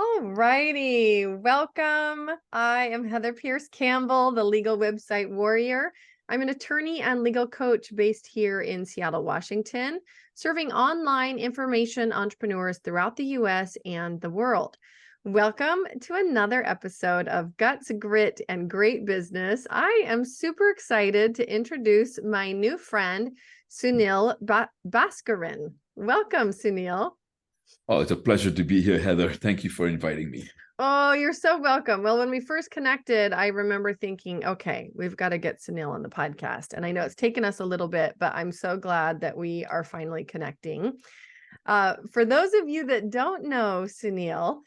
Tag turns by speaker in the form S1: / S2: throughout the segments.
S1: All righty. Welcome. I am Heather Pierce Campbell, the legal website warrior. I'm an attorney and legal coach based here in Seattle, Washington, serving online information entrepreneurs throughout the US and the world. Welcome to another episode of Guts, Grit, and Great Business. I am super excited to introduce my new friend, Sunil Bhaskaran. Welcome, Sunil.
S2: Oh, it's a pleasure to be here, Heather. Thank you for inviting me.
S1: Oh, you're so welcome. Well, when we first connected, I remember thinking, okay, we've got to get Sunil on the podcast. And I know it's taken us a little bit, but I'm so glad that we are finally connecting. For those of you that don't know Sunil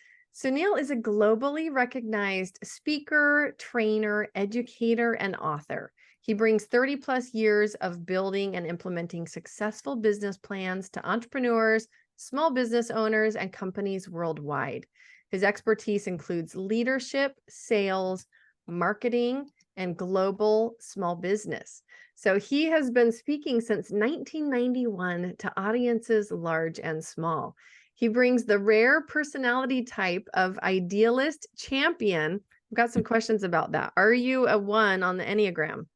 S1: is a globally recognized speaker, trainer, educator, and author. He brings 30 plus years of building and implementing successful business plans to entrepreneurs, small business owners, and companies worldwide. His expertise includes leadership, sales, marketing, and global small business. So he has been speaking since 1991 to audiences large and small. He brings the rare personality type of idealist champion. I've got some questions about that. Are you a 1 on the Enneagram?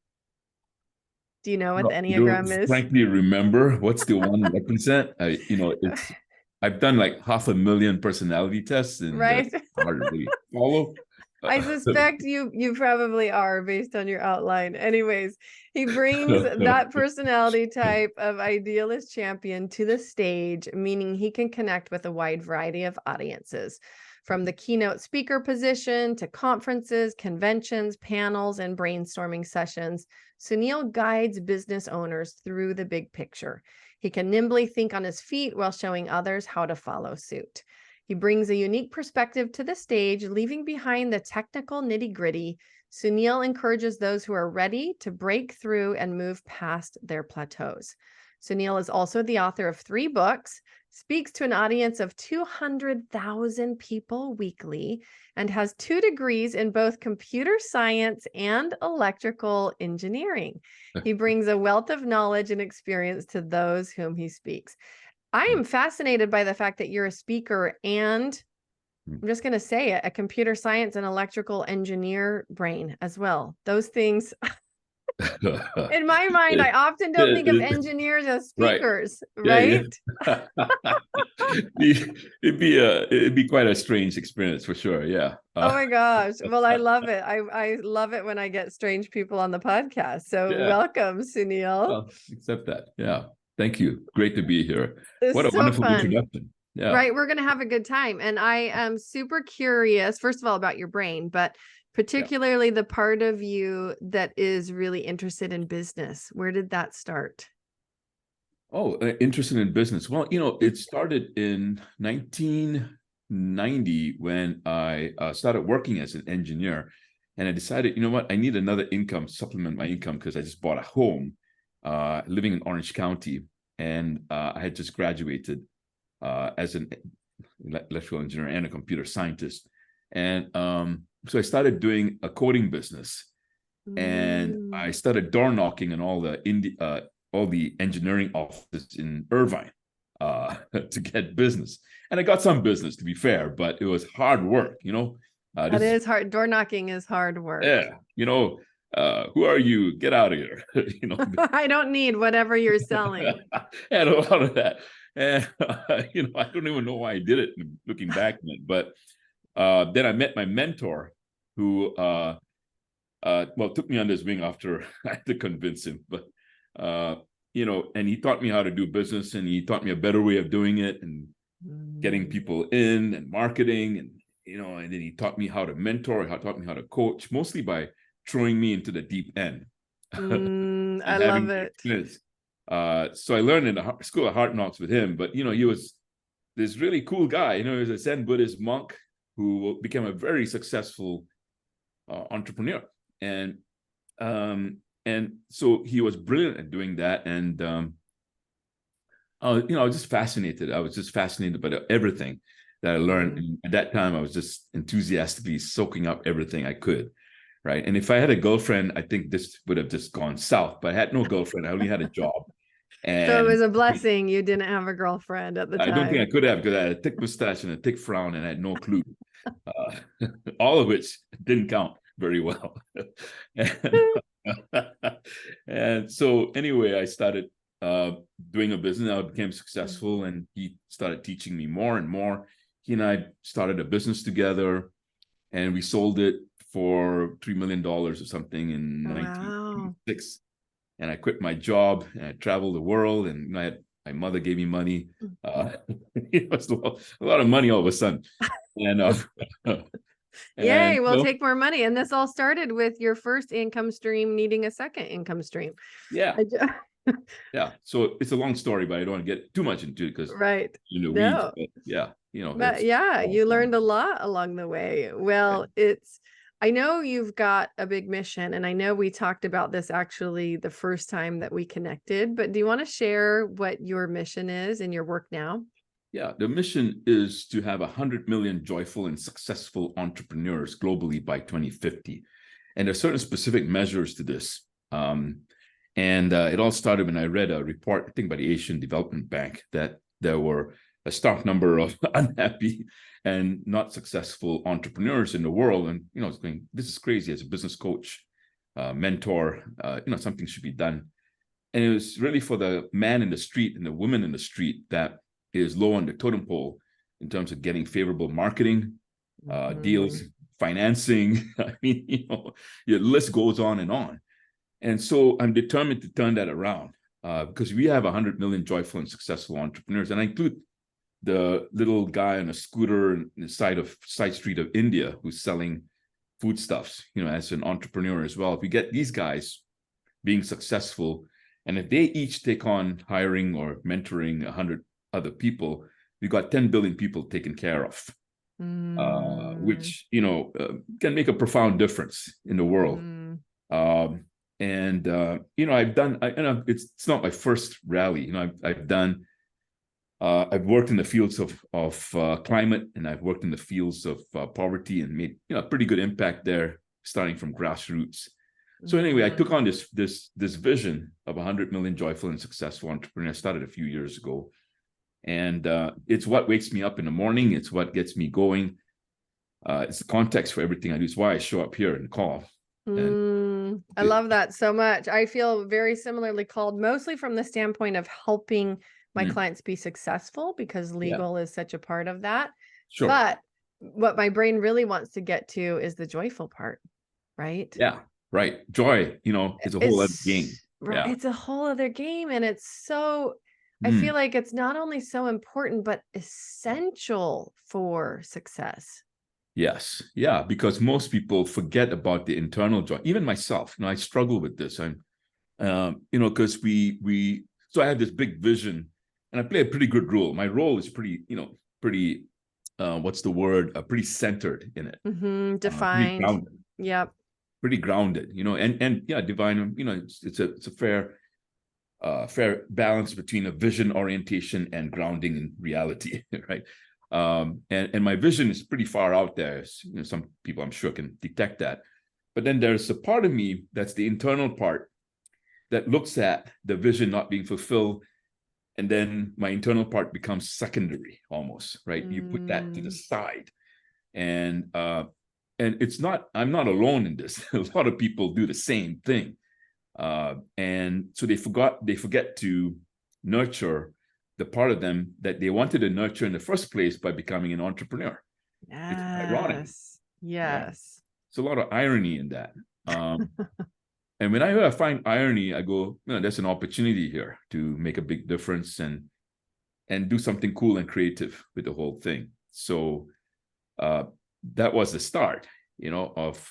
S1: Do you know what the Enneagram is?
S2: Frankly, remember what's the one represent? I've done like 500,000 personality tests, and
S1: right,
S2: hard to really follow.
S1: I suspect you probably are based on your outline. Anyways, he brings that personality type of idealist champion to the stage, meaning he can connect with a wide variety of audiences, from the keynote speaker position to conferences, conventions, panels, and brainstorming sessions. Sunil guides business owners through the big picture. He can nimbly think on his feet while showing others how to follow suit. He brings a unique perspective to the stage, leaving behind the technical nitty-gritty. Sunil encourages those who are ready to break through and move past their plateaus. Sunil is also the author of 3 books, speaks to an audience of 200,000 people weekly, and has 2 degrees in both computer science and electrical engineering. He brings a wealth of knowledge and experience to those whom he speaks. I am fascinated by the fact that you're a speaker and, I'm just going to say it, a computer science and electrical engineer brain as well. Those things, in my mind, I often don't think of engineers as speakers, right?
S2: Yeah. It'd be quite a strange experience for sure. Yeah.
S1: Oh my gosh. Well, I love it. I love it when I get strange people on the podcast. So welcome, Sunil.
S2: Well, accept that. Yeah. Thank you. Great to be here.
S1: What a
S2: wonderful introduction. Yeah.
S1: Right. We're going to have a good time. And I am super curious, first of all, about your brain, but particularly the part of you that is really interested in business. Where did that start?
S2: Oh, interested in business. Well, it started in 1990 when I started working as an engineer. And I decided, you know what, I need another income, supplement my income, because I just bought a home living in Orange County. And I had just graduated as an electrical engineer and a computer scientist. And so I started doing a coding business. And I started door knocking in all the engineering offices in Irvine to get business. And I got some business, to be fair, but it was hard work,
S1: That is hard. Door knocking is hard work.
S2: Yeah. Who are you? Get out of here.
S1: I don't need whatever you're selling.
S2: And a lot of that. And, I don't even know why I did it looking back on it. But then I met my mentor who, took me under his wing after I had to convince him. But, and he taught me how to do business, and he taught me a better way of doing it and getting people in and marketing. And, and then he taught me how to mentor, taught me how to coach, mostly by throwing me into the deep end.
S1: I love it.
S2: So I learned in the School of Hard Knocks with him, but, he was this really cool guy. He was a Zen Buddhist monk who became a very successful entrepreneur. And so he was brilliant at doing that. And, I was just fascinated. I was just fascinated by everything that I learned. And at that time, I was just enthusiastically soaking up everything I could. Right. And if I had a girlfriend, I think this would have just gone south, but I had no girlfriend. I only had a job. And
S1: so it was a blessing you didn't have a girlfriend at the time.
S2: I don't think I could have, because I had a thick mustache and a thick frown, and I had no clue. all of which didn't count very well. and, and so anyway, I started doing a business. I became successful, and he started teaching me more and more. He and I started a business together, and we sold it for $3 million or something in
S1: Wow.
S2: 1996. And I quit my job, and I traveled the world, and I had, my mother gave me money. It was a lot of money all of a sudden. And
S1: Yay,
S2: and
S1: we'll take more money. And this all started with your first income stream needing a second income stream.
S2: yeah, yeah. So it's a long story, but I don't want to get too much into it because
S1: right.
S2: in the weeds.
S1: No.
S2: But yeah,
S1: But yeah, you learned a lot along the way. Well, I know you've got a big mission, and I know we talked about this actually the first time that we connected, but do you want to share what your mission is in your work now?
S2: Yeah, the mission is to have 100 million joyful and successful entrepreneurs globally by 2050. And there's certain specific measures to this. It all started when I read a report, I think by the Asian Development Bank, that there were a stark number of unhappy and not successful entrepreneurs in the world. And, I was going, this is crazy. As a business coach, mentor, something should be done. And it was really for the man in the street and the woman in the street that is low on the totem pole in terms of getting favorable marketing, deals, financing. I mean, your list goes on and on. And so I'm determined to turn that around because we have 100 million joyful and successful entrepreneurs. And I include the little guy on a scooter in the side street of India who's selling foodstuffs, as an entrepreneur as well. If we get these guys being successful, and if they each take on hiring or mentoring 100 other people, we've got 10 billion people taken care of, which, can make a profound difference in the world. I've done, it's not my first rally. I've worked in the fields of climate, and I've worked in the fields of poverty, and made, a pretty good impact there, starting from grassroots. So anyway, I took on this vision of 100 million joyful and successful entrepreneurs. I started a few years ago. And it's what wakes me up in the morning. It's what gets me going. It's the context for everything I do. It's why I show up here and call.
S1: I love that so much. I feel very similarly called, mostly from the standpoint of helping my clients be successful, because legal is such a part of that.
S2: Sure.
S1: But what my brain really wants to get to is the joyful part, right?
S2: Yeah, right. Joy, is a whole other game.
S1: Right. Yeah. It's a whole other game. And it's so, I feel like it's not only so important, but essential for success.
S2: Yes. Yeah. Because most people forget about the internal joy. Even myself, I struggle with this. I'm, because so I have this big vision, and I play a pretty good role. My role is pretty, what's the word? Pretty centered in it.
S1: Defined.
S2: Pretty grounded.
S1: Yep.
S2: Pretty grounded, and yeah, divine, it's a fair balance between a vision orientation and grounding in reality, right? And my vision is pretty far out there. Some people I'm sure can detect that. But then there's a part of me that's the internal part that looks at the vision not being fulfilled. And then my internal part becomes secondary almost, right? You put that to the side. And it's not, I'm not alone in this. A lot of people do the same thing. And so they forget to nurture the part of them that they wanted to nurture in the first place by becoming an entrepreneur.
S1: Yes.
S2: It's ironic.
S1: Yes.
S2: Right? It's a lot of irony in that. And when I find irony, I go, there's an opportunity here to make a big difference and do something cool and creative with the whole thing. So that was the start, of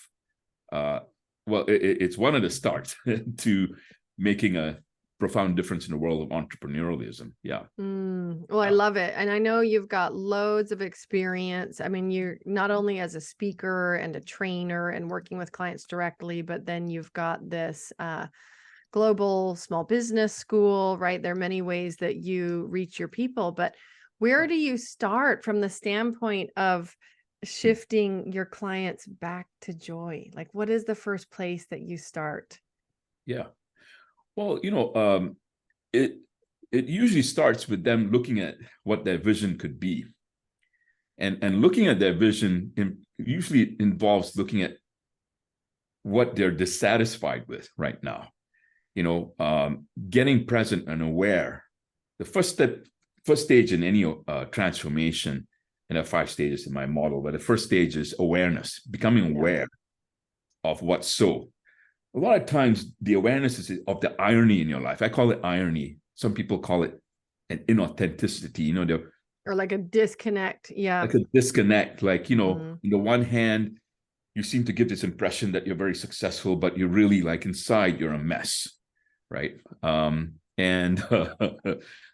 S2: it's one of the starts to making a profound difference in the world of entrepreneurialism. Yeah.
S1: Well, I love it. And I know you've got loads of experience. I mean, you're not only as a speaker and a trainer and working with clients directly, but then you've got this global small business school, right? There are many ways that you reach your people, but where do you start from the standpoint of shifting your clients back to joy? Like, what is the first place that you start?
S2: Yeah. Well, it usually starts with them looking at what their vision could be. And looking at their vision usually involves looking at what they're dissatisfied with right now. Getting present and aware. The first stage in any transformation, and there are 5 stages in my model, but the first stage is awareness, becoming aware of what's so. A lot of times the awareness is of the irony in your life. I call it irony. Some people call it an inauthenticity,
S1: or like a disconnect. Yeah.
S2: Like a disconnect. Like, on the one hand, you seem to give this impression that you're very successful, but you're really, like, inside, you're a mess. Right. And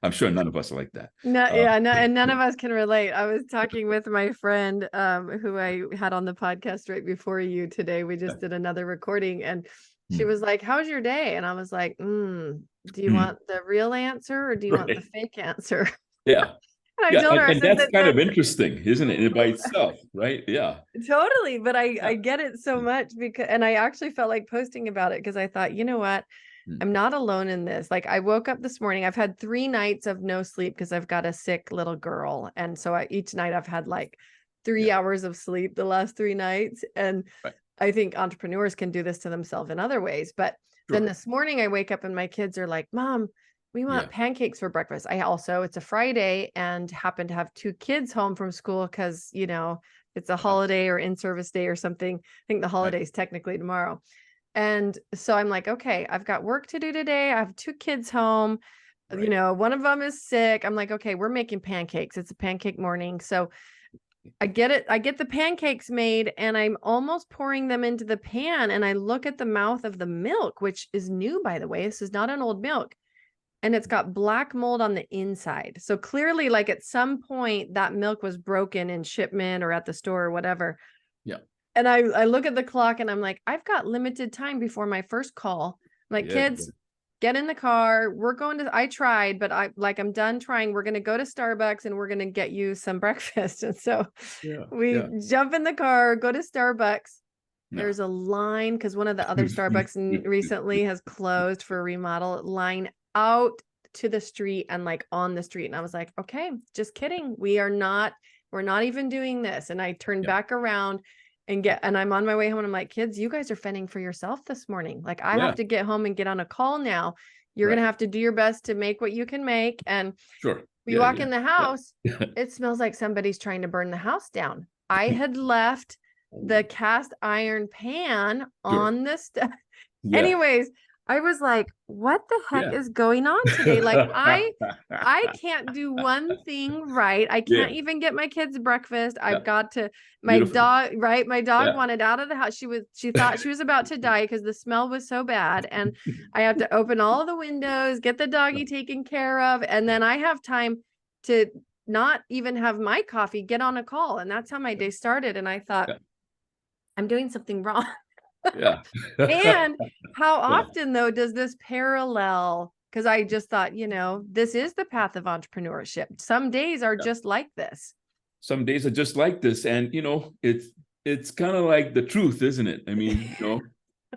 S2: I'm sure none of us are like that.
S1: No, and none of us can relate. I was talking with my friend who I had on the podcast right before you today. We just did another recording, and she was like, "How's your day?" And I was like, "Do you want the real answer or do you want the fake answer?"
S2: Yeah.
S1: And I told her,
S2: and that's kind of interesting, isn't it, by itself, right? Yeah.
S1: Totally. But I get it so much because, and I actually felt like posting about it because I thought, you know what? I'm not alone in this. Like, I woke up this morning, I've had 3 nights of no sleep because I've got a sick little girl. And so each night I've had like 3 hours of sleep the last 3 nights. And I think entrepreneurs can do this to themselves in other ways. But then this morning I wake up and my kids are like, "Mom, we want pancakes for breakfast." It's a Friday and happen to have 2 kids home from school because, it's a holiday or in-service day or something. I think the holiday is technically tomorrow. And so I'm like, okay, I've got work to do today. I have 2 kids home. One of them is sick. I'm like, okay, we're making pancakes. It's a pancake morning. So I get it. I get the pancakes made and I'm almost pouring them into the pan. And I look at the mouth of the milk, which is new, by the way. This is not an old milk. And it's got black mold on the inside. So clearly, like, at some point that milk was broken in shipment or at the store or whatever.
S2: Yeah.
S1: And I look at the clock and I'm like, I've got limited time before my first call. I'm like, kids, get in the car. We're going to, I tried, but I'm done trying. We're going to go to Starbucks and we're going to get you some breakfast. And so we jump in the car, go to Starbucks. There's a line because one of the other Starbucks recently has closed for a remodel, line out to the street and like on the street. And I was like, okay, just kidding. We're not even doing this. And I turned back around and I'm on my way home and I'm like, kids, you guys are fending for yourself this morning. Like, I have to get home and get on a call now. You're going to have to do your best to make what you can make. And we walk in the house, it smells like somebody's trying to burn the house down. I had left the cast iron pan on this stuff. Anyways, I was like, what the heck is going on today? Like, I can't do one thing right. I can't even get my kids breakfast. I've got to, my dog wanted out of the house. She thought she was about to die because the smell was so bad. And I have to open all the windows, get the doggy taken care of. And then I have time to not even have my coffee, get on a call. And that's how my day started. And I thought, I'm doing something wrong. And how often though does this parallel? Because I just thought, this is the path of entrepreneurship. Some days are just like this.
S2: Some days are just like this. And it's kind of like the truth, isn't it? I mean,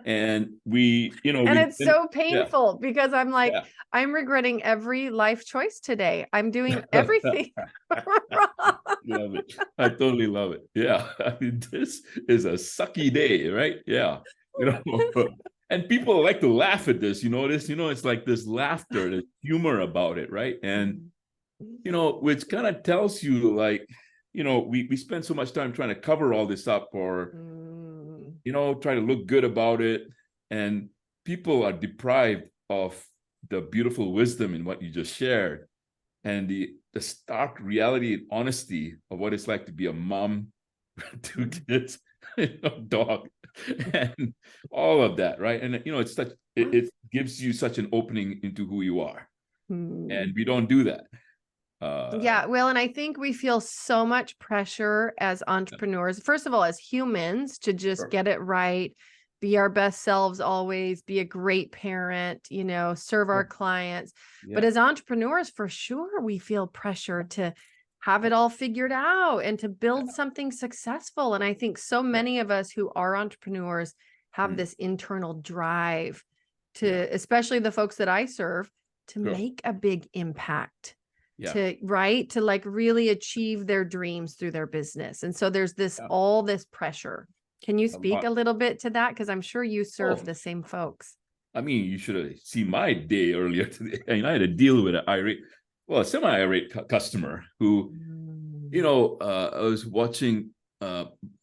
S2: and and
S1: it's so painful because I'm like, I'm regretting every life choice today. I'm doing everything wrong.
S2: Love it. I totally love it. Yeah. I mean, this is a sucky day, right? Yeah. And people like to laugh at this, it's like this laughter, this humor about it, right? And, which kind of tells you, like, we spend so much time trying to cover all this up or, try to look good about it. And people are deprived of the beautiful wisdom in what you just shared and the stark reality and honesty of what it's like to be a mom, 2 kids, dog, and all of that, right? And it's such it gives you such an opening into who you are, and we don't do that.
S1: Well, and I think we feel so much pressure as entrepreneurs, first of all, as humans, to just get it right, be our best selves always, be a great parent, serve our clients. But as entrepreneurs, for sure, we feel pressure to have it all figured out and to build something successful. And I think so many of us who are entrepreneurs have this internal drive to, especially the folks that I serve, to make a big impact.
S2: Yeah.
S1: to like really achieve their dreams through their business. And so there's this,
S2: Yeah.
S1: all this pressure. Can you
S2: A
S1: speak
S2: lot.
S1: a little bit to that? Because I'm sure you serve
S2: Oh,
S1: the same folks.
S2: I mean, you should have seen my day earlier today. I mean, I had to deal with a semi-irate customer who, I was watching,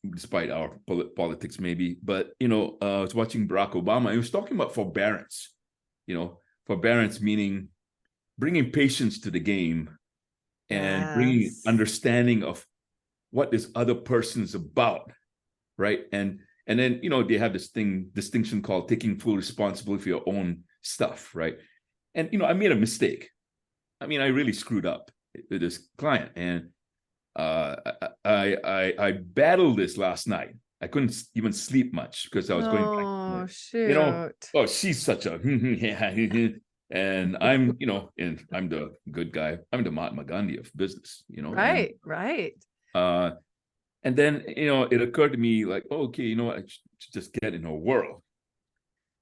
S2: despite our politics maybe, but, I was watching Barack Obama. He was talking about forbearance, forbearance meaning bringing patience to the game and bringing
S1: Yes.
S2: understanding of what this other person's about, right? And then they have this distinction called taking full responsibility for your own stuff, right? And I made a mistake. I mean, I really screwed up with this client, and I battled this last night. I couldn't even sleep much because I was going back.
S1: Oh, shoot.
S2: Oh, she's such a and I'm and I'm the good guy. I'm the Mahatma Gandhi of business,
S1: Right, right.
S2: and then it occurred to me like, oh, okay, I should just get in her world,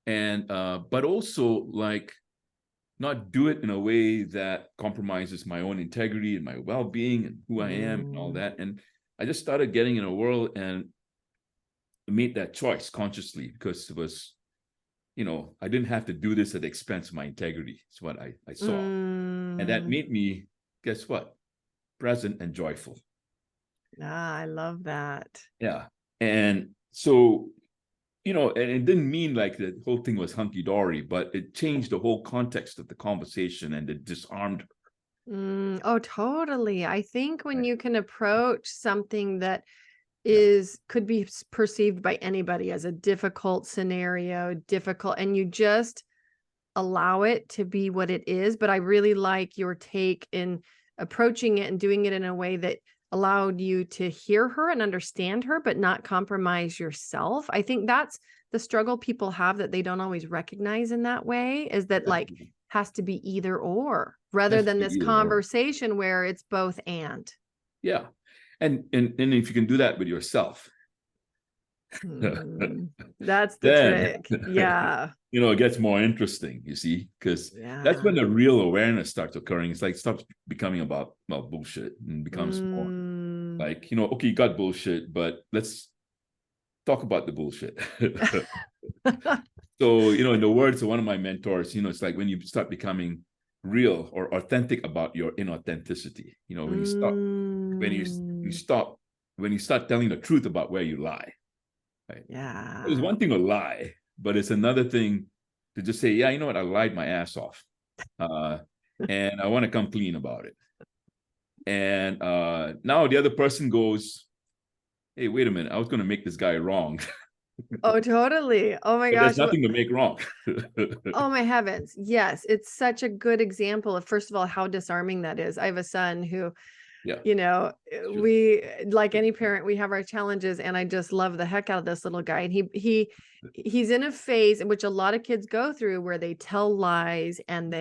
S2: and but also like not do it in a way that compromises my own integrity and my well-being and who I am and all that. And I just started getting in a world and made that choice consciously because it was, I didn't have to do this at the expense of my integrity. It's what I saw. And that made me, guess what? Present and joyful.
S1: Ah, I love that.
S2: Yeah. And so, and it didn't mean like the whole thing was hunky-dory, but it changed the whole context of the conversation and it disarmed her.
S1: Oh, totally. I think when
S2: Right.
S1: you can approach something that
S2: Yeah.
S1: could be perceived by anybody as a difficult scenario, and you just allow it to be what it is. But I really like your take in approaching it and doing it in a way that allowed you to hear her and understand her, but not compromise yourself. I think that's the struggle people have that they don't always recognize in that way, is that like has to be either or rather than this conversation where it's both and.
S2: Yeah. And if you can do that with yourself,
S1: that's the
S2: then
S1: trick. Yeah.
S2: it gets more interesting, you see, because that's when the real awareness starts occurring. It's like stops becoming about bullshit and becomes more like, okay, you got bullshit, but let's talk about the bullshit. So, in the words of one of my mentors, it's like when you start becoming real or authentic about your inauthenticity, when you stop, when you start telling the truth about where you lie. Right?
S1: Yeah.
S2: It's one thing to lie, but it's another thing to just say, yeah, you know what, I lied my ass off. And I want to come clean about it. And now the other person goes, hey, wait a minute, I was going to make this guy wrong.
S1: Oh, totally. Oh my
S2: But
S1: gosh.
S2: there's nothing to make wrong.
S1: Oh my heavens. Yes. It's such a good example of, first of all, how disarming that is. I have a son who, we, like any parent, we have our challenges, and I just love the heck out of this little guy. And he's in a phase in which a lot of kids go through where they tell lies and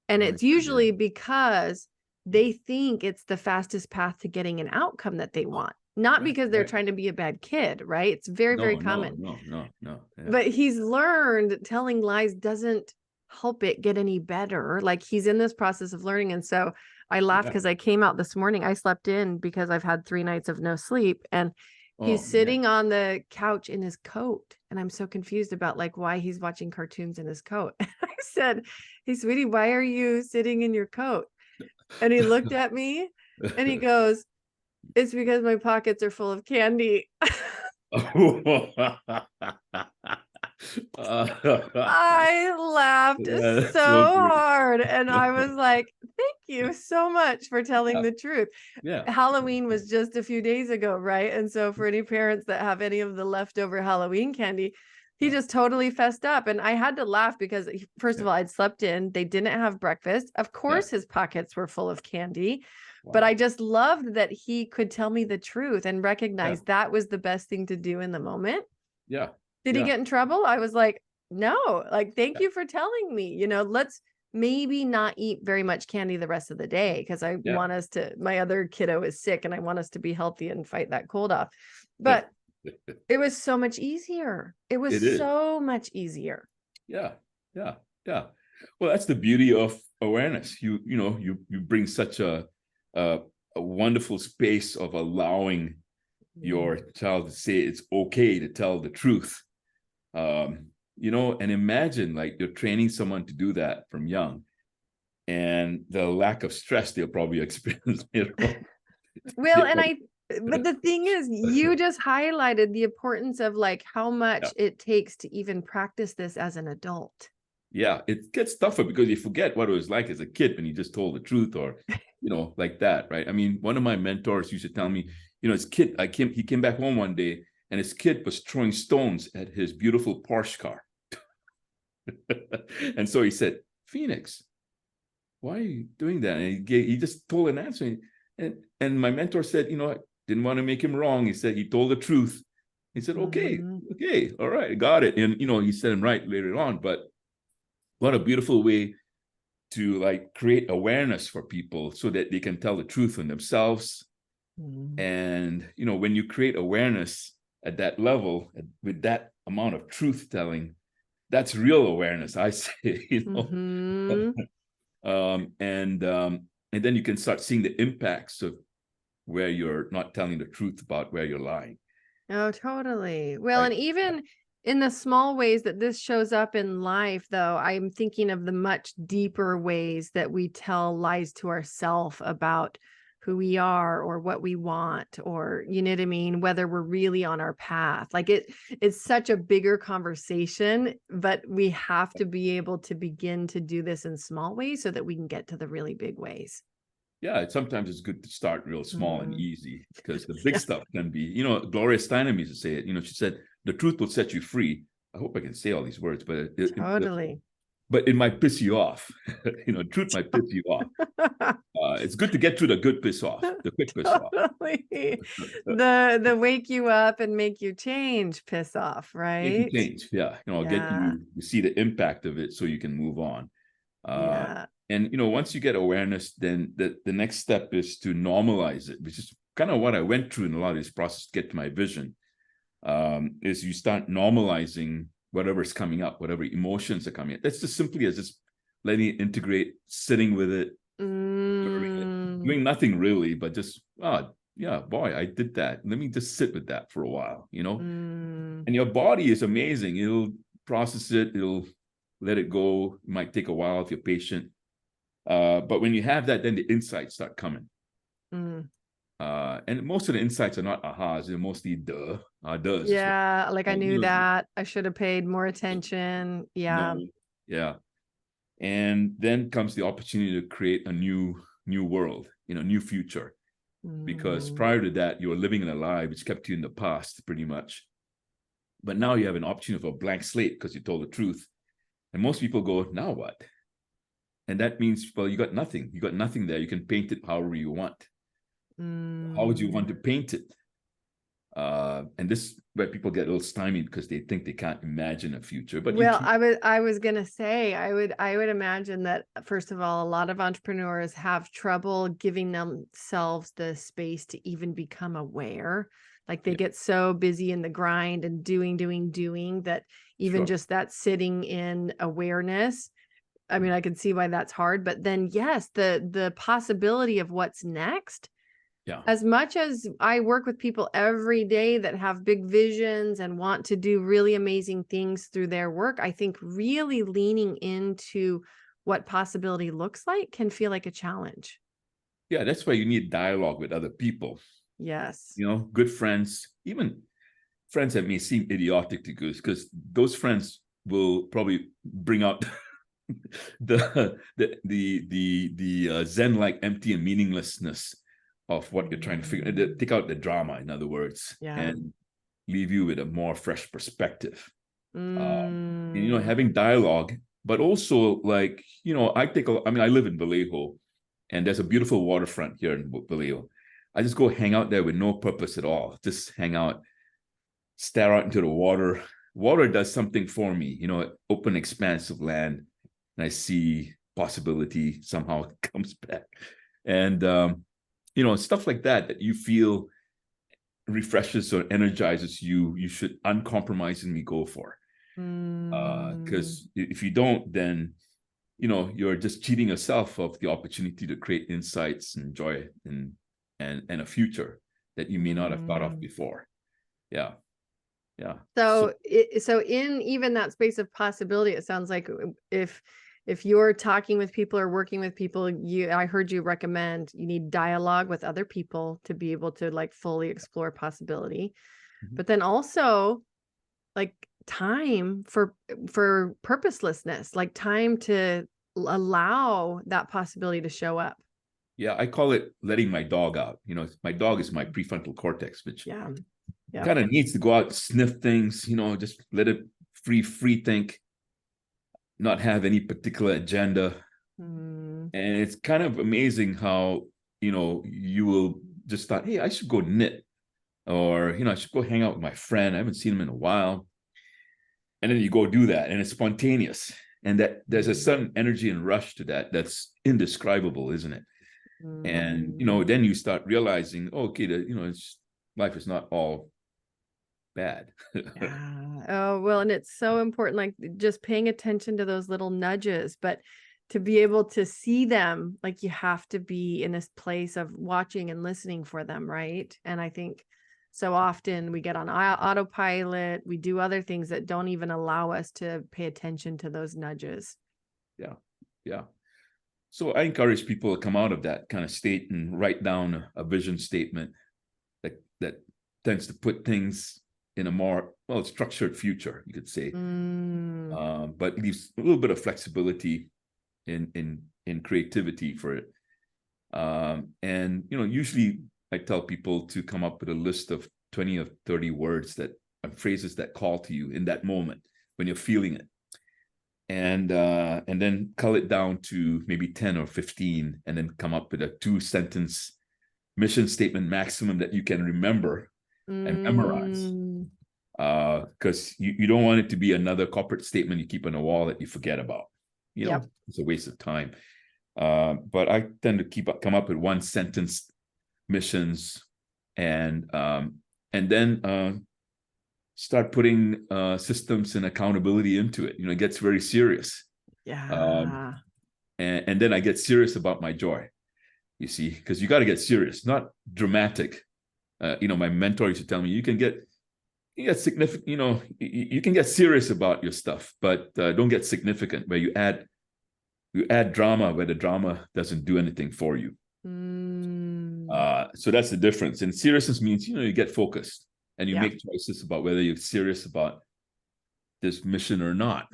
S1: it's usually because they think it's the fastest path to getting an outcome that they want. Not because they're trying to be a bad kid, right? It's very, very common.
S2: No. Yeah.
S1: But he's learned telling lies doesn't help it get any better. Like he's in this process of learning. And so I laughed because I came out this morning. I slept in because I've had 3 nights of no sleep. And he's sitting on the couch in his coat. And I'm so confused about like why he's watching cartoons in his coat. I said, hey, sweetie, why are you sitting in your coat? And he looked at me and he goes, it's because my pockets are full of candy. I laughed so hard, and I was like, thank you so much for telling the truth. Halloween was just a few days ago, right? And so for any parents that have any of the leftover Halloween candy, he just totally fessed up. And I had to laugh because, first of all, I'd slept in. They didn't have breakfast. Of course, his pockets were full of candy. But I just loved that he could tell me the truth and recognize that was the best thing to do in the moment.
S2: Yeah.
S1: Did he get in trouble? I was like, no, like, thank you for telling me, let's maybe not eat very much candy the rest of the day, because I want us to, my other kiddo is sick and I want us to be healthy and fight that cold off. But it was so much easier. It was so much easier.
S2: Yeah. Well, that's the beauty of awareness. You bring such a wonderful space of allowing your child to say it's okay to tell the truth. And imagine like you're training someone to do that from young, and the lack of stress they'll probably experience later on.
S1: Well, but the thing is, you just highlighted the importance of like how much it takes to even practice this as an adult.
S2: Yeah, it gets tougher because you forget what it was like as a kid when you just told the truth, or like that, right? I mean, one of my mentors used to tell me, his kid, he came back home one day and his kid was throwing stones at his beautiful Porsche car. And so he said, Phoenix, why are you doing that? And he just told an answer. And my mentor said, I didn't want to make him wrong. He said, he told the truth. He said, okay, all right, got it. And, he said him right later on. But what a beautiful way to like create awareness for people so that they can tell the truth on themselves. And, when you create awareness at that level, with that amount of truth telling, that's real awareness, I say, and then you can start seeing the impacts of where you're not telling the truth about where you're lying.
S1: Oh, totally. Well, and even in the small ways that this shows up in life, though, I'm thinking of the much deeper ways that we tell lies to ourselves about who we are or what we want, or, you know what I mean? Whether we're really on our path. Like it's such a bigger conversation, but we have to be able to begin to do this in small ways so that we can get to the really big ways.
S2: Yeah, sometimes it's good to start real small and easy, because the big stuff can be, Gloria Steinem used to say it, she said, the truth will set you free. I hope I can say all these words, but
S1: Totally.
S2: But it might piss you off. Truth might piss you off. It's good to get through the good piss off, the quick piss off.
S1: The wake you up and make you change piss off, right?
S2: Make you change, get you to see the impact of it so you can move on. And once you get awareness, then the next step is to normalize it, which is kind of what I went through in a lot of this process to get to my vision. Is you start normalizing whatever is coming up, whatever emotions are coming up. That's just simply as just letting it integrate, sitting with it, doing nothing really, but just, yeah, boy, I did that. Let me just sit with that for a while, And your body is amazing. It'll process it. It'll let it go. It might take a while if you're patient. But when you have that, then the insights start coming. And most of the insights are not ahas, they're mostly does.
S1: Yeah, like I knew that. I should have paid more attention. Yeah.
S2: No, yeah. And then comes the opportunity to create a new world, new future. Because prior to that, you were living in a lie which kept you in the past pretty much. But now you have an opportunity for a blank slate because you told the truth. And most people go, now what? And that means, well, you got nothing. You got nothing there. You can paint it however you want. How would you want to paint it? And this is where people get a little stymied because they think they can't imagine a future. But
S1: well, I was gonna say, I would imagine that, first of all, a lot of entrepreneurs have trouble giving themselves the space to even become aware. Like they get so busy in the grind and doing that even just that sitting in awareness. I mean, I can see why that's hard, but then yes, the possibility of what's next. Yeah. As much as I work with people every day that have big visions and want to do really amazing things through their work, I think really leaning into what possibility looks like can feel like a challenge.
S2: Yeah, that's why you need dialogue with other people.
S1: Yes.
S2: Good friends, even friends that may seem idiotic to you, because those friends will probably bring out the Zen-like empty and meaninglessness of what you're trying to figure, take out the drama, in other words, and leave you with a more fresh perspective. And, having dialogue, but also like, I live in Vallejo, and there's a beautiful waterfront here in Vallejo. I just go hang out there with no purpose at all. Just hang out, stare out into the water. Water does something for me, open expanse of land, and I see possibility somehow comes back. And, stuff like that you feel refreshes or energizes you, you should uncompromisingly go for. Because if you don't, then you're just cheating yourself of the opportunity to create insights and joy and a future that you may not have thought of before. Yeah.
S1: So in even that space of possibility, it sounds like if you're talking with people or working with people, I heard you recommend you need dialogue with other people to be able to like fully explore possibility. But then also like time for purposelessness, like time to allow that possibility to show up.
S2: Yeah, I call it letting my dog out. My dog is my prefrontal cortex, which kind of needs to go out, sniff things, just let it free think, not have any particular agenda. And it's kind of amazing how, you will just thought, hey, I should go knit, or, I should go hang out with my friend. I haven't seen him in a while. And then you go do that, and it's spontaneous. And that there's a sudden energy and rush to that that's indescribable, isn't it? And, then you start realizing, okay, life is not all bad.
S1: Oh, well, and it's so important, like just paying attention to those little nudges, but to be able to see them, like you have to be in this place of watching and listening for them, right? And I think so often we get on autopilot, we do other things that don't even allow us to pay attention to those nudges.
S2: Yeah. So I encourage people to come out of that kind of state and write down a vision statement that tends to put things in a more structured future, you could say, but leaves a little bit of flexibility in creativity for it. And usually I tell people to come up with a list of 20 or 30 words that are phrases that call to you in that moment when you're feeling it. And then cull it down to maybe 10 or 15, and then come up with a 2-sentence mission statement maximum that you can remember and memorize. Because you don't want it to be another corporate statement you keep on the wall that you forget about. It's a waste of time. But I tend to come up with 1-sentence missions, and then start putting systems and accountability into it. It gets very serious. And then I get serious about my joy, you see, because you got to get serious, not dramatic. My mentor used to tell me, you can get significant, you can get serious about your stuff, but don't get significant where you add drama where the drama doesn't do anything for you. So that's the difference. And seriousness means, you get focused and you make choices about whether you're serious about this mission or not.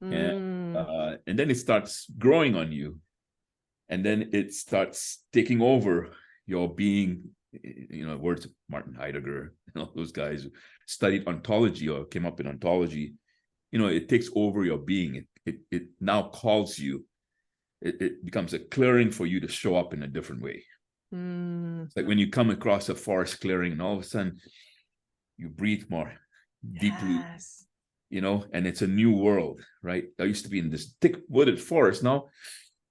S2: And then it starts growing on you. And then it starts taking over your being, words of Martin Heidegger and all those guys who studied ontology or came up in ontology. It takes over your being. It now calls you. It becomes a clearing for you to show up in a different way. It's like when you come across a forest clearing and all of a sudden you breathe more deeply, and it's a new world, right? I used to be in this thick wooded forest. Now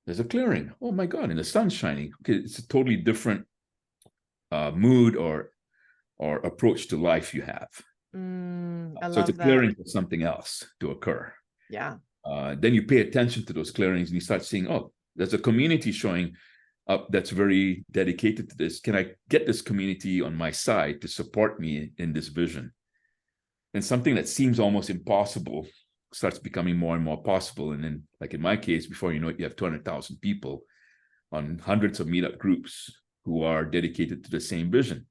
S2: there's a clearing. Oh my God, and the sun's shining. Okay, it's a totally different mood or approach to life you have. So it's a clearing for something else to occur. Then you pay attention to those clearings and you start seeing, oh, there's a community showing up that's very dedicated to this. Can I get this community on my side to support me in this vision? And something that seems almost impossible starts becoming more and more possible. And then, like in my case, before you know it, you have 200,000 people on hundreds of meetup groups who are dedicated to the same vision.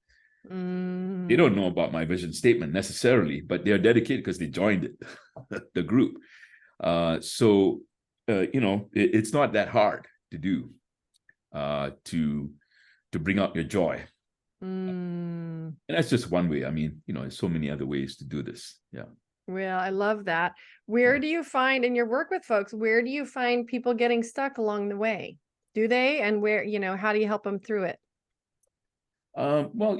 S2: They don't know about my vision statement necessarily, but they're dedicated because they joined it, the group. So it's not that hard to do, to bring out your joy. And that's just one way. I mean, there's so many other ways to do this.
S1: Well, I love that. Where do you find, in your work with folks, where do you find people getting stuck along the way? Do they? And where, how do you help them through it?
S2: Well,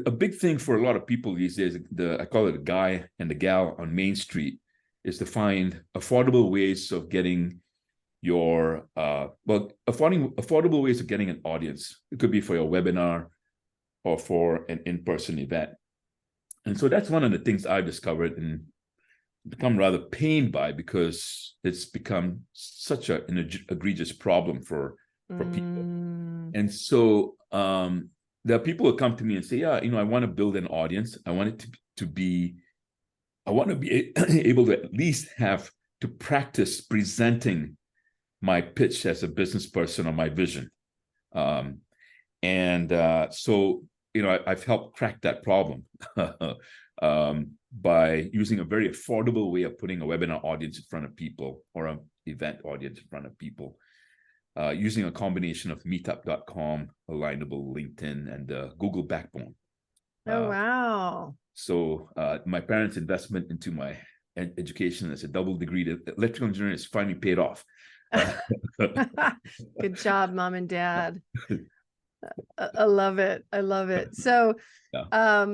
S2: a big thing for a lot of people these days, I call it the guy and the gal on Main Street, is to find affordable ways of getting your, affordable ways of getting an audience. It could be for your webinar or for an in-person event. And so that's one of the things I've discovered in become rather pained by, because it's become such an egregious problem for people. And so there are people who come to me and say, yeah, I want to build an audience. I want it I want to be able to at least have to practice presenting my pitch as a business person or my vision. So, I've helped crack that problem by using a very affordable way of putting a webinar audience in front of people, or an event audience in front of people, using a combination of meetup.com, Alignable, LinkedIn, and Google Backbone.
S1: Oh, wow.
S2: So my parents' investment into my education as a double degree electrical engineering is finally paid off.
S1: Good job, mom and dad. I love it. I love it. So,
S2: Yeah.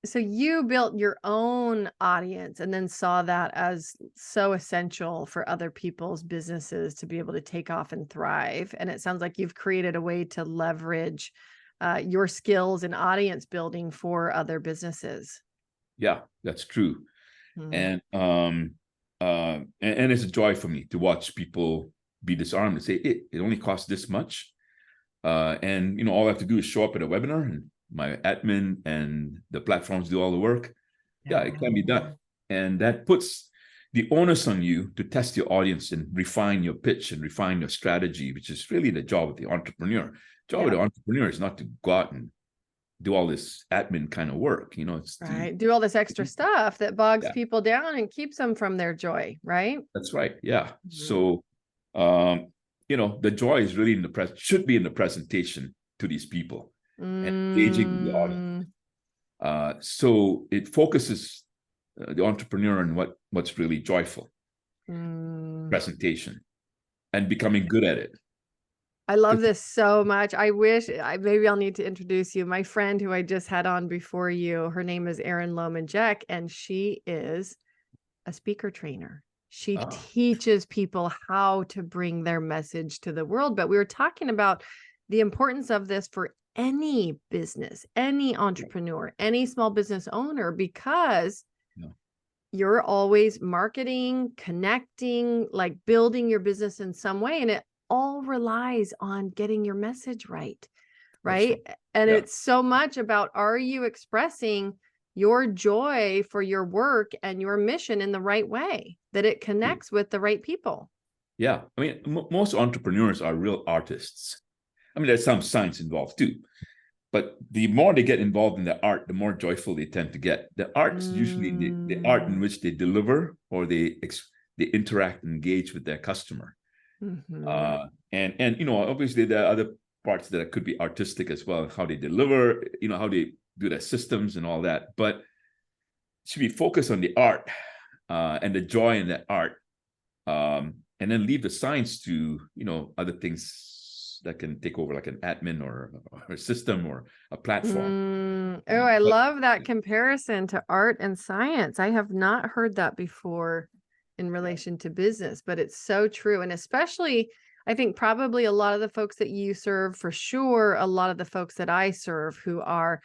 S1: So you built your own audience and then saw that as so essential for other people's businesses to be able to take off and thrive. And it sounds like you've created a way to leverage your skills in audience building for other businesses.
S2: Yeah, that's true. And it's a joy for me to watch people be disarmed and say, it only costs this much. And all I have to do is show up at a webinar, and my admin and the platforms do all the work. Yeah, it can be done. And that puts the onus on you to test your audience and refine your pitch and refine your strategy, which is really the job of the entrepreneur. The job of the entrepreneur is not to go out and do all this admin kind of work, it's
S1: right. Do all this extra stuff that bogs people down and keeps them from their joy, right?
S2: That's right. Yeah. So, the joy is really should be in the presentation to these people and engaging the audience. So it focuses the entrepreneur on what's really joyful, presentation, and becoming good at it.
S1: I love this so much. I wish maybe I'll need to introduce you. My friend who I just had on before you, her name is Erin Lohman-Jack, and she is a speaker trainer. She teaches people how to bring their message to the world. But we were talking about the importance of this for any business, any entrepreneur, any small business owner, because you're always marketing, connecting, like building your business in some way. And it all relies on getting your message right. And it's so much about, are you expressing your joy for your work and your mission in the right way, that it connects with the right people?
S2: Yeah. I mean, most entrepreneurs are real artists. I mean, there's some science involved too, but the more they get involved in the art, the more joyful they tend to get. The art's usually the art in which they deliver, or they interact and engage with their customer. And obviously there are other parts that could be artistic as well, how they deliver, how they do their systems and all that, but it should be focused on the art and the joy in that art, and then leave the science to other things that can take over, like an admin or a system or a platform.
S1: I love that comparison to art and science. I have not heard that before in relation to business, but it's so true. And especially, I think probably a lot of the folks that you serve, for sure, a lot of the folks that I serve who are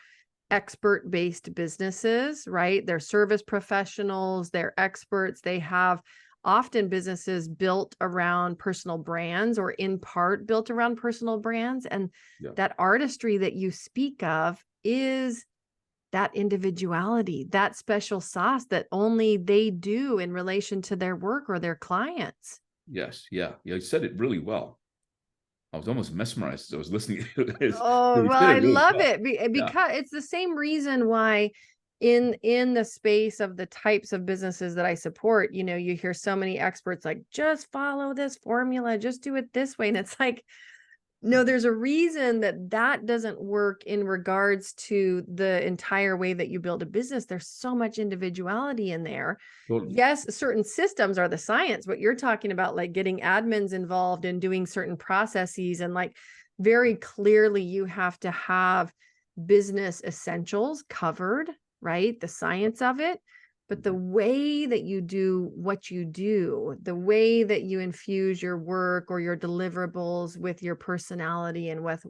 S1: expert-based businesses, right? They're service professionals, they're experts, they have often businesses built around personal brands, or in part built around personal brands. And that artistry that you speak of is that individuality, that special sauce that only they do in relation to their work or their clients.
S2: Yes. Yeah. You said it really well. I was almost mesmerized as I was listening.
S1: I love it because it's the same reason why in the space of the types of businesses that I support, you hear so many experts like, just follow this formula, just do it this way. And it's like, no, there's a reason that doesn't work in regards to the entire way that you build a business. There's so much individuality in there. Totally. Yes, certain systems are the science, but you're talking about like getting admins involved and doing certain processes, and like very clearly you have to have business essentials covered, right? The science of it. But the way that you do what you do, the way that you infuse your work or your deliverables with your personality and with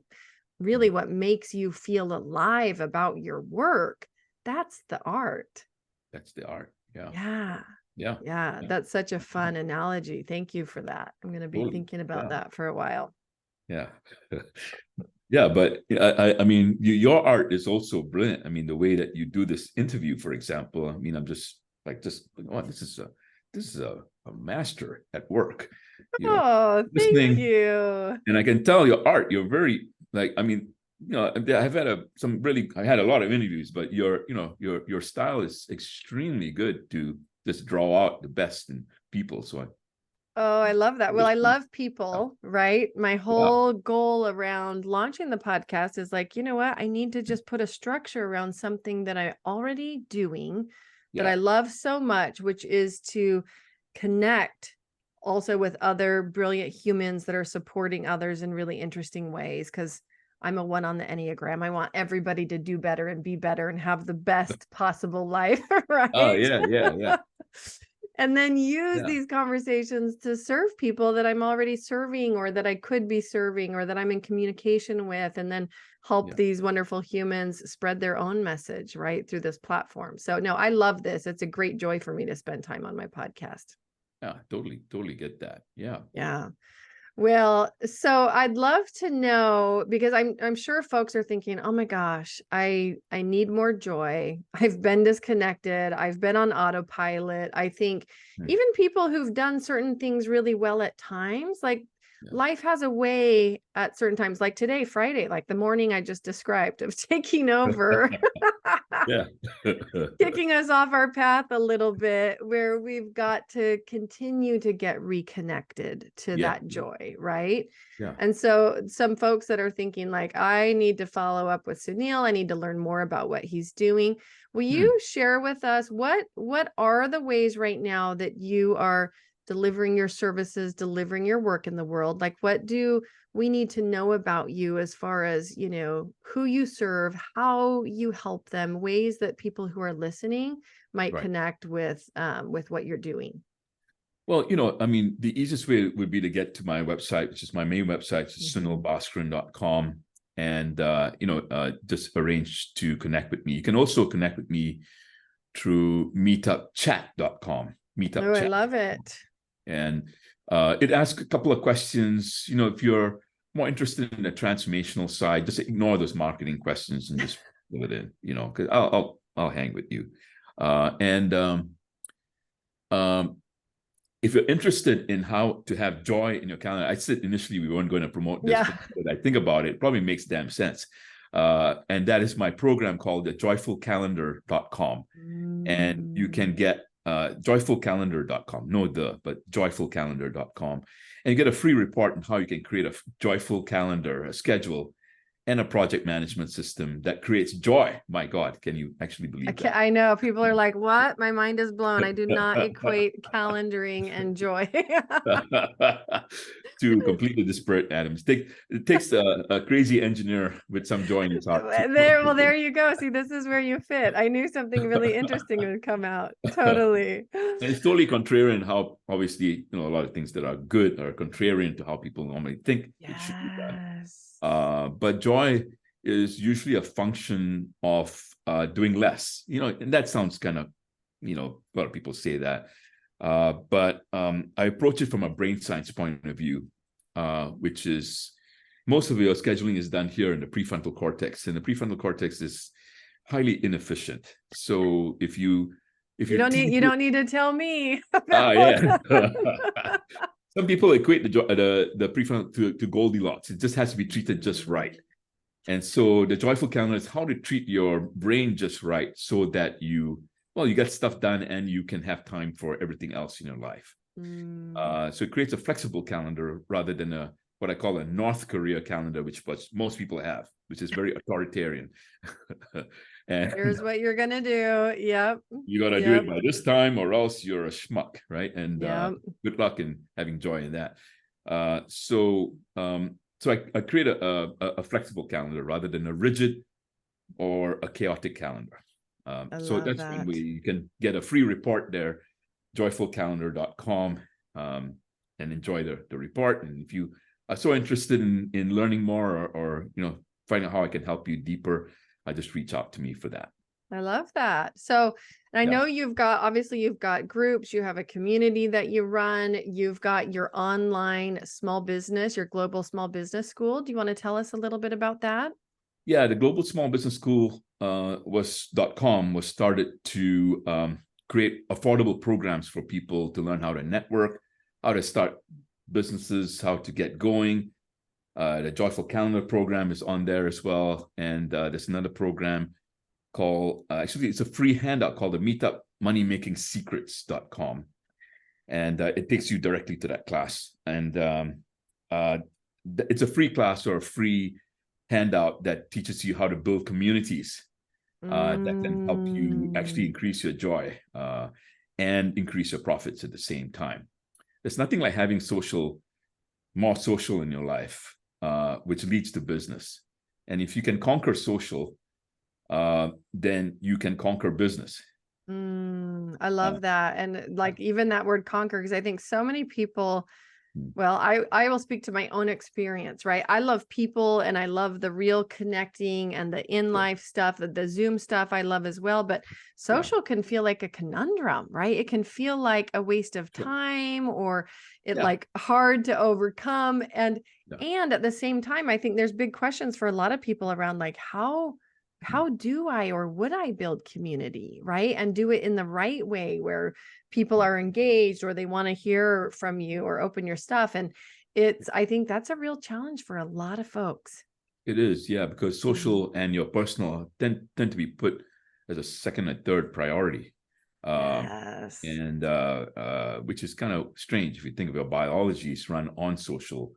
S1: really what makes you feel alive about your work, that's the art.
S2: That's the art. Yeah.
S1: Yeah.
S2: Yeah.
S1: Yeah,
S2: Yeah.
S1: that's such a fun analogy. Thank you for that. I'm going to be
S2: Totally.
S1: thinking about
S2: Yeah.
S1: that for a while.
S2: Yeah. Yeah, but I mean, your art is also brilliant. I mean, the way that you do this interview, for example. I mean, I'm just like, oh, this is a master at work. You know,
S1: Oh, thank
S2: listening,
S1: you.
S2: and I can tell your art. You're very like. I mean, I've had I had a lot of interviews, but your style is extremely good to just draw out the best in people. So
S1: Oh, I love that. Well, I love people, right? My
S2: yeah,
S1: whole goal around launching the podcast is like, you know what? I need to just put a structure around something that I'm already doing that
S2: yeah,
S1: I love so much, which is to connect also with other brilliant humans that are supporting others in really interesting ways. Because I'm a 1 on the Enneagram. I want everybody to do better and be better and have the best possible life,
S2: oh
S1: right?
S2: yeah, yeah, yeah,
S1: And then use
S2: yeah,
S1: these conversations to serve people that I'm already serving or that I could be serving or that I'm in communication with, and then help
S2: yeah.
S1: these wonderful humans spread their own message right through this platform. So no, I love this. It's a great joy for me to spend time on my podcast.
S2: Yeah, totally get that. Yeah.
S1: Yeah. Well, so I'd love to know, because I'm sure folks are thinking, "Oh my gosh, I need more joy. I've been disconnected. I've been on autopilot." I think
S2: Hmm.
S1: even people who've done certain things really well at times, like
S2: Yeah.
S1: life has a way at certain times, like today, Friday, like the morning I just described of taking over.
S2: Yeah.
S1: Kicking us off our path a little bit, where we've got to continue to get reconnected to
S2: Yeah.
S1: that joy, right?
S2: Yeah.
S1: And so some folks that are thinking like, I need to follow up with Sunil, I need to learn more about what he's doing. Will
S2: Hmm.
S1: you share with us what are the ways right now that you are delivering your services, delivering your work in the world? Like, what do we need to know about you as far as, who you serve, how you help them, ways that people who are listening might
S2: Right.
S1: connect with what you're doing?
S2: Well, I mean, the easiest way would be to get to my website, which is my main website, which is
S1: Mhm.
S2: sunilbhaskaran.com, and just arrange to connect with me. You can also connect with me through meetupchat.com,
S1: Oh, I
S2: meetupchat.
S1: love it.
S2: And it asks a couple of questions. If you're more interested in the transformational side, just ignore those marketing questions and just fill it in, because I'll hang with you. And if you're interested in how to have joy in your calendar, I said initially we weren't going to promote this,
S1: Yeah.
S2: but I think about it, probably makes damn sense. And that is my program called the joyfulcalendar.com. And you can get joyfulcalendar.com, but joyfulcalendar.com. And you get a free report on how you can create a joyful calendar, a schedule, and a project management system that creates joy. My God, can you actually believe that?
S1: I know people are like, what? My mind is blown. I do not equate calendaring and joy.
S2: Two completely disparate atoms. It takes a crazy engineer with some joy in his heart.
S1: There you go. See, this is where you fit. I knew something really interesting would come out. Totally.
S2: And it's totally contrarian how obviously a lot of things that are good are contrarian to how people normally think it should be done.
S1: Yes.
S2: But joy is usually a function of doing less. And that sounds kind of, a lot of people say that. But I approach it from a brain science point of view, which is most of your scheduling is done here in the prefrontal cortex, and the prefrontal cortex is highly inefficient. So if you
S1: You don't need to tell me about
S2: yeah.
S1: that.
S2: Some people equate the prefrontal to Goldilocks. It just has to be treated just right. And so the joyful calendar is how to treat your brain just right so that you get stuff done and you can have time for everything else in your life. So it creates a flexible calendar rather than what I call a North Korea calendar, which most people have, which is very authoritarian. And
S1: Here's what you're gonna do. Yep.
S2: you got to do
S1: Yep.
S2: it by this time or else you're a schmuck, right? And
S1: Yep.
S2: good luck in having joy in that. So I create a flexible calendar rather than a rigid or a chaotic calendar.
S1: I
S2: So
S1: love
S2: that's one
S1: that.
S2: way. You can get a free report there, joyfulcalendar.com, and enjoy the report. And if you are so interested in learning more or finding out how I can help you deeper, just reach out to me for that.
S1: I love that. So, and I
S2: Yeah.
S1: know obviously you've got groups, you have a community that you run, you've got your online small business, your global small business school. Do you want to tell us a little bit about that?
S2: Yeah, the Global Small Business School .com was started to create affordable programs for people to learn how to network, how to start businesses, how to get going. The Joyful Calendar program is on there as well. And there's another program called, actually, it's a free handout called the Meetup moneymakingsecrets.com. And it takes you directly to that class. And it's a free class or a free handout that teaches you how to build communities that can help you actually
S1: Mm.
S2: increase your joy and increase your profits at the same time. There's nothing like having more social in your life, which leads to business. And if you can conquer social, then you can conquer business.
S1: I love that. And like even that word conquer, because I think so many people, well, I will speak to my own experience, right? I love people and I love the real connecting and the in-life stuff, the Zoom stuff I love as well. But
S2: Yeah,
S1: social can feel like a conundrum, right? It can feel like a waste of
S2: sure.
S1: time or it
S2: Yeah,
S1: like hard to overcome.
S2: yeah.
S1: And at the same time, I think there's big questions for a lot of people around like how do I or would I build community, right? And do it in the right way where people are engaged or they want to hear from you or open your stuff. And I think that's a real challenge for a lot of folks.
S2: It is, yeah, because
S1: Mhm.
S2: social and your personal tend to be put as a second and third priority. Um,
S1: Yes.
S2: and which is kind of strange if you think about biology is run on social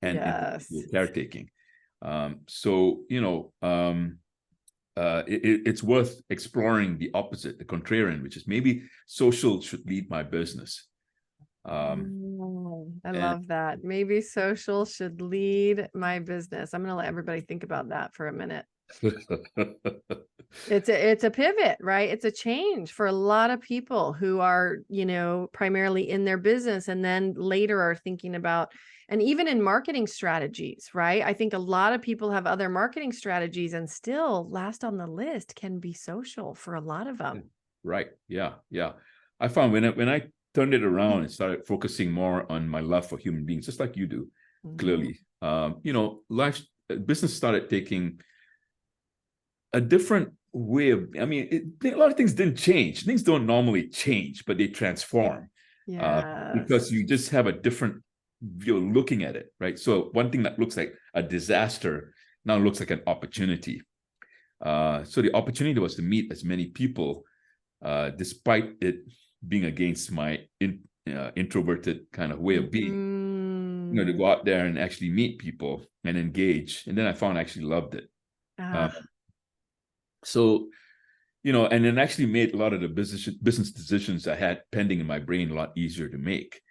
S2: and
S1: Yes.
S2: intellectual caretaking. So, it's worth exploring the opposite, the contrarian, which is maybe social should lead my business.
S1: I
S2: And
S1: love that. Maybe social should lead my business. I'm going to let everybody think about that for a minute. It's a pivot, right? It's a change for a lot of people who are, primarily in their business and then later are thinking about, and even in marketing strategies, right? I think a lot of people have other marketing strategies and still last on the list can be social for a lot of them.
S2: right, yeah, yeah. I found when I turned it around and started focusing more on my love for human beings, just like you do,
S1: Mhm.
S2: clearly, life business started taking a different way of. I mean, a lot of things didn't change. Things don't normally change, but they transform because
S1: Yes.
S2: you just have a different view looking at it, right? So one thing that looks like a disaster now looks like an opportunity. So the opportunity was to meet as many people, despite it being against my introverted kind of way of being. To
S1: Mhm.
S2: go out there and actually meet people and engage, and then I found I actually loved it. Uh,
S1: Ah,
S2: so and then actually made a lot of the business decisions I had pending in my brain a lot easier to make.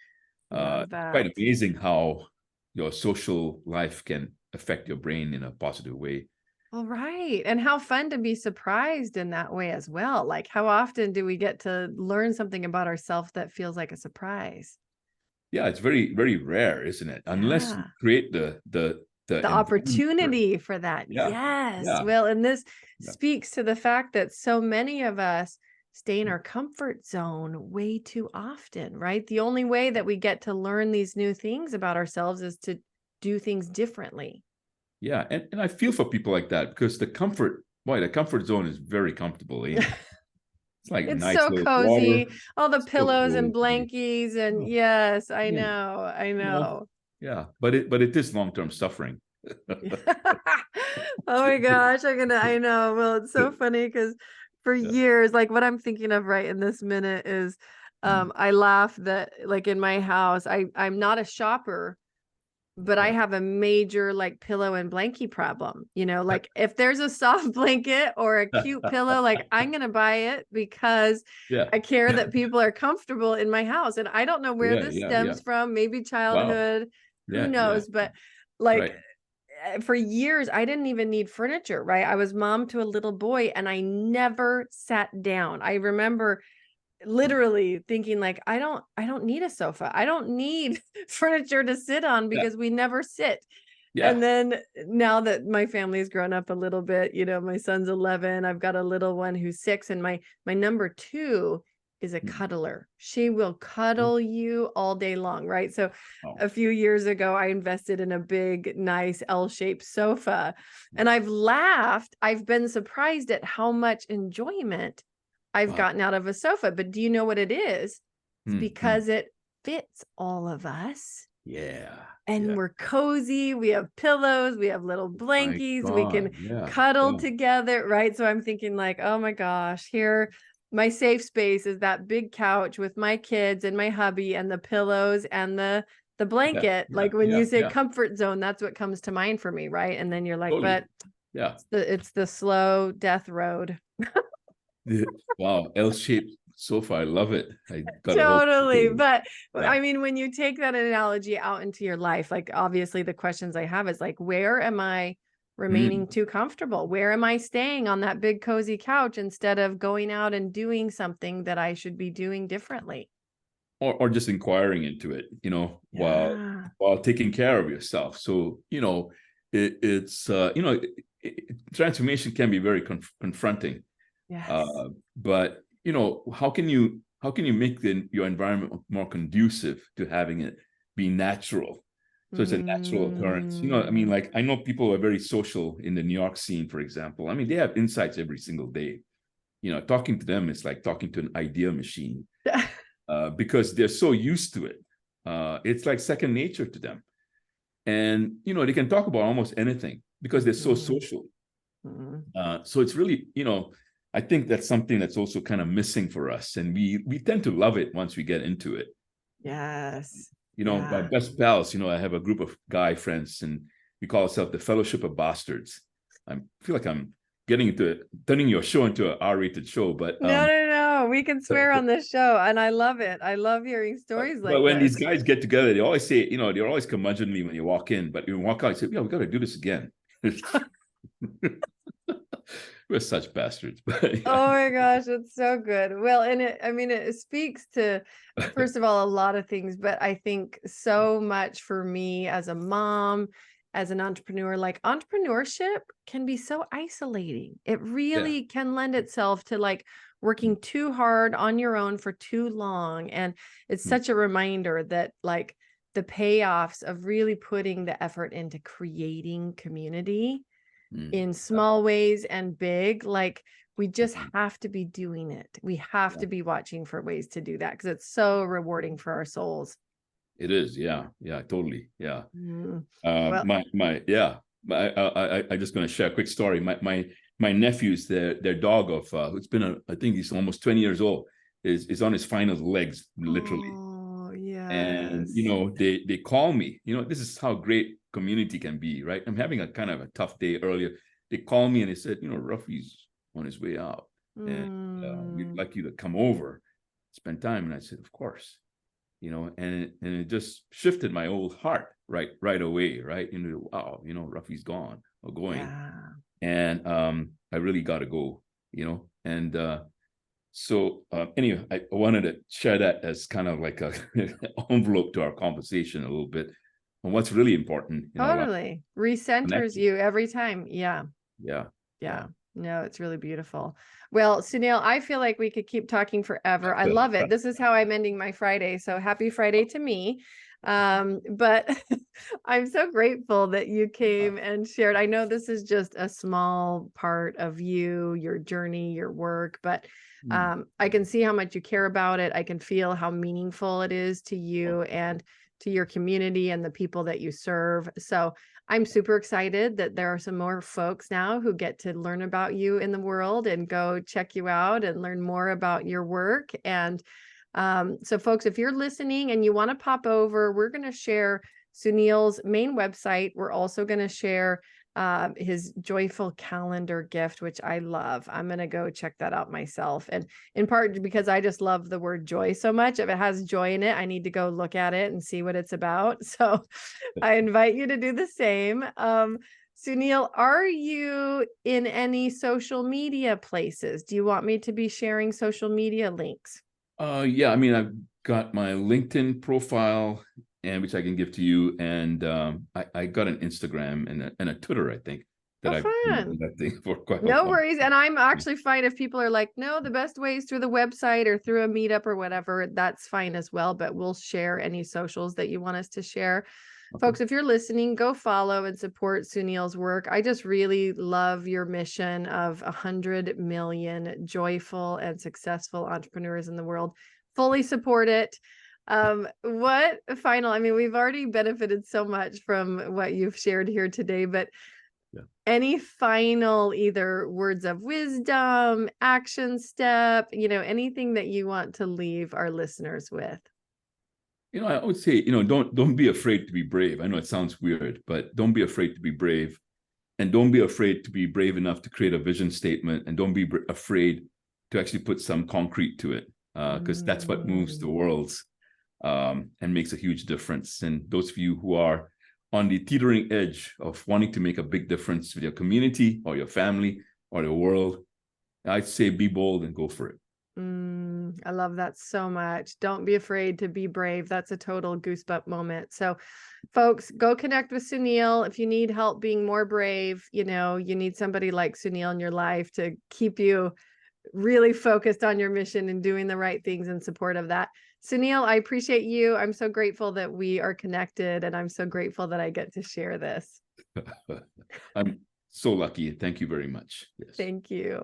S1: love
S2: It's quite
S1: that.
S2: amazing how your social life can affect your brain in a positive way.
S1: All right. And how fun to be surprised in that way as well. Like, how often do we get to learn something about ourselves that feels like a surprise?
S2: Yeah, it's very, very rare, isn't it? Unless you
S1: Yeah.
S2: create the
S1: The
S2: environment for it.
S1: opportunity for that.
S2: Yeah,
S1: Yes.
S2: yeah,
S1: Well, and this
S2: yeah,
S1: speaks to the fact that so many of us stay in our comfort zone way too often, right? The only way that we get to learn these new things about ourselves is to do things differently.
S2: yeah. And I feel for people like that because the comfort zone is very comfortable, ain't it? It's like
S1: It's
S2: nice
S1: so
S2: little
S1: cozy,
S2: water.
S1: all the
S2: It's so
S1: pillows and
S2: cozy.
S1: blankies and
S2: Oh,
S1: yes, I
S2: yeah,
S1: know, I
S2: you know,
S1: know.
S2: yeah. But it is long-term suffering.
S1: Oh my gosh, I know. Well, it's so funny because for
S2: Yeah.
S1: years, like what I'm thinking of right in this minute is
S2: Mm.
S1: I laugh that like in my house, I'm not a shopper, but I
S2: Yeah.
S1: have a major like pillow and blankie problem. Like if there's a soft blanket or a cute pillow, like I'm gonna buy it because
S2: Yeah.
S1: I care that people are comfortable in my house. And I don't know where
S2: Yeah.
S1: this
S2: Yeah. Yeah.
S1: stems from, maybe
S2: Wow.
S1: childhood, who
S2: Yeah. Yeah.
S1: knows, but like
S2: Right.
S1: for years I didn't even need furniture, right? I was mom to a little boy and I never sat down. I remember literally thinking like I don't need a sofa. I don't need furniture to sit on
S2: Yeah.
S1: because we never sit.
S2: Yeah.
S1: And then now that my family's grown up a little bit, you know, my son's 11, I've got a little one who's 6, and my number 2 is a cuddler. She will cuddle you all day long, right? So
S2: Oh,
S1: a few years ago, I invested in a big, nice L-shaped sofa, and I've laughed. I've been surprised at how much enjoyment I've
S2: wow.
S1: gotten out of a sofa. But do you know what it is? It's
S2: Mm.
S1: because it fits all of us.
S2: Yeah.
S1: And
S2: Yeah.
S1: we're cozy. We have pillows. We have little
S2: My
S1: blankies. We can
S2: God. Yeah.
S1: cuddle
S2: Yeah.
S1: together, right? So I'm thinking like, oh my gosh, here, my safe space is that big couch with my kids and my hubby and the pillows and the
S2: Yeah.
S1: blanket.
S2: Yeah.
S1: Like when
S2: Yeah.
S1: you say
S2: Yeah.
S1: comfort zone, that's what comes to mind for me, right? And then you're like,
S2: Totally.
S1: but
S2: Yeah.
S1: it's the slow death road.
S2: Wow. L-shaped sofa. I love it. I got a whole.
S1: Totally. But
S2: Yeah.
S1: I mean, when you take that analogy out into your life, like obviously the questions I have is like, where am I remaining
S2: Mm.
S1: too comfortable? Where am I staying on that big cozy couch instead of going out and doing something that I should be doing differently?
S2: Or just inquiring into it,
S1: Yeah.
S2: while taking care of yourself. So, it's transformation can be very confronting.
S1: Yes.
S2: But how can you make your environment more conducive to having it be natural? So it's a natural occurrence. I mean,
S1: Mm.
S2: like I know people who are very social in the New York scene, for example. I mean, they have insights every single day. Talking to them is like talking to an idea machine. Because they're so used to it. It's like second nature to them. And, they can talk about almost anything because they're so
S1: Mm.
S2: social.
S1: Mm.
S2: So it's really, I think that's something that's also kind of missing for us. And we tend to love it once we get into it.
S1: Yes.
S2: My
S1: Yeah.
S2: best pals, I have a group of guy friends and we call ourselves the Fellowship of Bastards. I feel like I'm turning your show into an R-rated show, but
S1: No, no, no. We can swear on this show, and I love it. I love hearing stories
S2: But
S1: like
S2: when
S1: this.
S2: these guys get together, they always say, they're always curmudgeonly when you walk in, but you walk out, you say, yeah, we got to do this again. We're such bastards. But yeah.
S1: Oh my gosh, it's so good. Well, and I mean, it speaks to, first of all, a lot of things, but I think so much for me as a mom, as an entrepreneur, like entrepreneurship can be so isolating. It
S2: Yeah.
S1: really can lend itself to like working too hard on your own for too long. And it's such a reminder that like the payoffs of really putting the effort into creating community in small ways and big, like we just have to be doing it. We have
S2: Yeah.
S1: to be watching for ways to do that because it's so rewarding for our souls.
S2: It is. Yeah. Yeah. Totally. Yeah.
S1: Mm.
S2: Uh,
S1: Well,
S2: my yeah. I just going to share a quick story. My nephews, their dog of it's been I think he's almost 20 years old, is on his final legs, literally.
S1: oh
S2: And
S1: yes.
S2: they call me. This is how great community can be, right? I'm having a kind of a tough day earlier. They call me and they said, Ruffy's on his way out, and we'd
S1: Mm.
S2: like you to come over, spend time. And I said, of course. And it just shifted my old heart right away, right? Wow, Ruffy's gone or going,
S1: Yeah.
S2: and I really got to go, and so anyway, I wanted to share that as kind of like a envelope to our conversation a little bit on what's really important in our life.
S1: Totally. Recenters
S2: Connection.
S1: you every time. Yeah.
S2: Yeah. Yeah.
S1: Yeah. No, it's really beautiful. Well, Sunil, I feel like we could keep talking forever. I love it. This is how I'm ending my Friday. So happy Friday to me. But I'm so grateful that you came and shared. I know this is just a small part of you, your journey, your work, but I can see how much you care about it. I can feel how meaningful it is to you and to your community and the people that you serve. So I'm super excited that there are some more folks now who get to learn about you in the world and go check you out and learn more about your work. And so folks, if you're listening and you want to pop over, we're going to share Sunil's main website. We're also going to share his joyful calendar gift, which I love. I'm going to go check that out myself. And in part because I just love the word joy so much. If it has joy in it, I need to go look at it and see what it's about. So I invite you to do the same. Sunil, are you in any social media places? Do you want me to be sharing social media links?
S2: Yeah. I mean, I've got my LinkedIn profile and which I can give to you. And I got an Instagram and a Twitter, I think, that
S1: Oh,
S2: I've been
S1: fun.
S2: using that thing for quite a
S1: No
S2: while.
S1: worries. And I'm actually fine if people are like, no, the best way is through the website or through a meetup or whatever. That's fine as well. But we'll share any socials that you want us to share.
S2: Okay.
S1: Folks, if you're listening, go follow and support Sunil's work. I just really love your mission of 100 million joyful and successful entrepreneurs in the world. Fully support it. What final, I mean, we've already benefited so much from what you've shared here today, but any final either words of wisdom, action step, anything that you want to leave our listeners with?
S2: I would say, don't be afraid to be brave. I know it sounds weird, but don't be afraid to be brave. And don't be afraid to be brave enough to create a vision statement. And don't be afraid to actually put some concrete to it, because that's what moves the world and makes a huge difference. And those of you who are on the teetering edge of wanting to make a big difference with your community or your family or the world, I'd say be bold and go for it.
S1: I love that so much. Don't be afraid to be brave. That's a total goosebump moment. So folks, go connect with Sunil. If you need help being more brave, you need somebody like Sunil in your life to keep you really focused on your mission and doing the right things in support of that. Sunil, I appreciate you. I'm so grateful that we are connected, and I'm so grateful that I get to share this.
S2: I'm so lucky. Thank you very much. Yes.
S1: Thank you.